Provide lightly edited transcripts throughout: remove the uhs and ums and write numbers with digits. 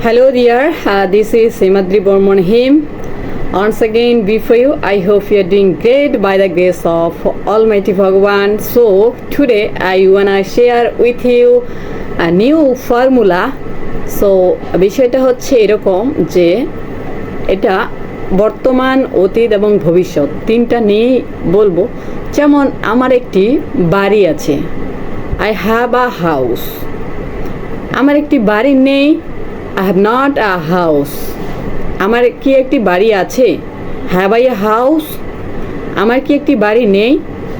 Hello dear, this is Himadri Bormon Him. Once again before you, I hope you are doing great by the grace of Almighty Bhagavan. So today I wanna share with you a new formula. So বিষয়টা হচ্ছে এরকম যে এটা বর্তমান অতীত এবং ভবিষ্যৎ তিনটা নিয়ে বলবো। যেমন আমার একটি বাড়ি আছে, I have a house. আমার একটি বাড়ি নেই, I have not a house. আমার কি একটি বাড়ি আছে, have I a house? আমার কি একটি বাড়ি নেই,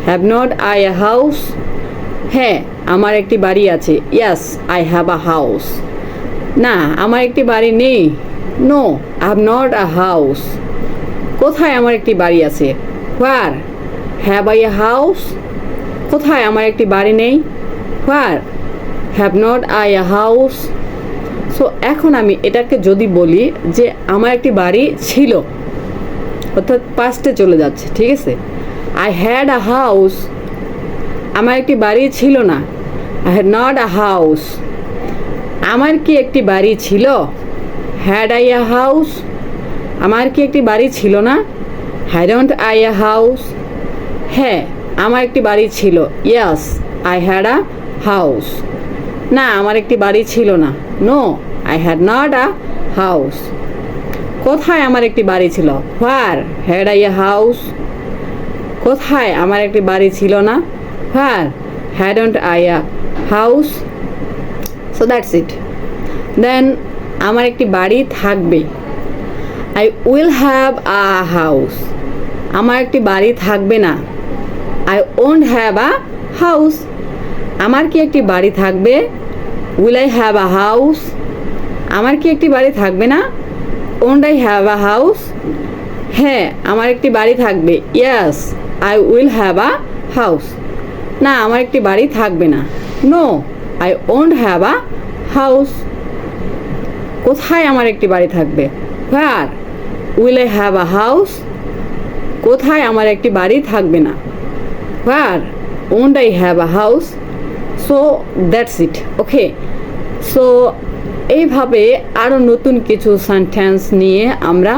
have not I a house? হ্যাঁ, আমার একটি বাড়ি আছে, yes I have a house. না, আমার একটি বাড়ি নেই, no I have not a house. কোথায় আমার একটি বাড়ি আছে, where have I a house? কোথায় আমার একটি বাড়ি নেই, where have not I a house? So এখন আমি এটাকে যদি বলি যে আমার একটি বাড়ি ছিল, অর্থাৎ পাস্টে চলে যাচ্ছে, ঠিক আছে। আই হ্যাড আ হাউস, আমার একটি বাড়ি ছিল না, I had not a house. আমার কি একটি বাড়ি ছিল, হ্যাড আই আ হাউস? আমার কি একটি বাড়ি ছিল না, হ্যাডন্ট আই আ হাউস? হ্যাঁ, আমার একটি বাড়ি ছিল, yes I had a house. না, আমার একটি বাড়ি ছিল না, no I had not a house. কোথায় আমার একটি বাড়ি ছিল, where had I a house? কোথায় আমার একটি বাড়ি ছিল না, where hadn't I a house? So that's it. Then আমার একটি বাড়ি থাকবে, I will have a house. আমার একটি বাড়ি থাকবে না, I won't have a house. আমার কি একটি বাড়ি থাকবে, will I have a house? আমার কি একটি বাড়ি থাকবে না, won't I have a house? হ্যাঁ, আমার একটি বাড়ি থাকবে, yes I will have a house. না, আমার একটি বাড়ি থাকবে না, no I won't have a house. কোথায় আমার একটি বাড়ি থাকবে, where will I have a house? কোথায় আমার একটি বাড়ি থাকবে না, where won't I have a house? So that's it, okay. সো এইভাবে আরও নতুন কিছু সেন্টেন্স নিয়ে আমরা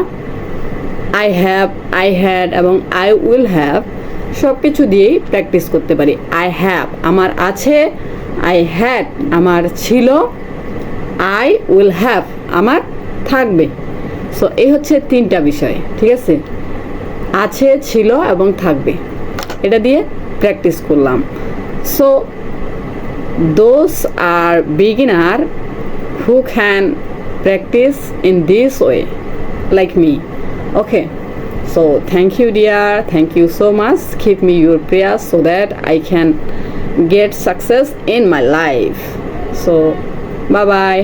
আই হ্যাভ, আই হ্যাড এবং আই উইল হ্যাভ সব কিছু দিয়েই প্র্যাকটিস করতে পারি। আই হ্যাভ আমার আছে, আই হ্যাড আমার ছিল, আই উইল হ্যাভ আমার থাকবে। সো এই হচ্ছে তিনটা বিষয়, ঠিক আছে, আছে, ছিল এবং থাকবে, এটা দিয়ে প্র্যাকটিস করলাম। So those are beginner who can practice in this way like me. Okay, so thank you dear, thank you so much. Keep me your prayers so that I can get success in my life. So bye bye.